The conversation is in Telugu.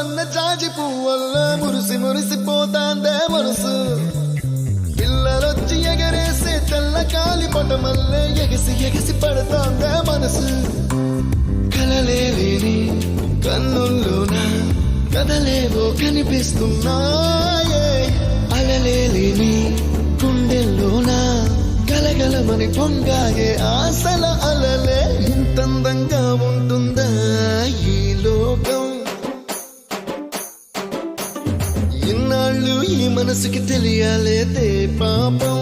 సన్న జాజి పువ్వల్ల మురిసి మురిసిపోతాందే మనసు పిల్లలొచ్చి ఎగరేసే తెల్ల కాలి పటమల్లే ఎగసి ఎగసి పడతాందే మనసు కలలేని కన్నుల్లోన కదలేవో కనిపిస్తున్నాయే అలలేని గుండెల్లోన గలగలమని పొంగాయే ఆశల అలలే ఇంతందంగా ఉంటుందా ఈ లోకం ఇన్నాళ్ళు ఈ మనసుకి తెలియాలేదే పాపం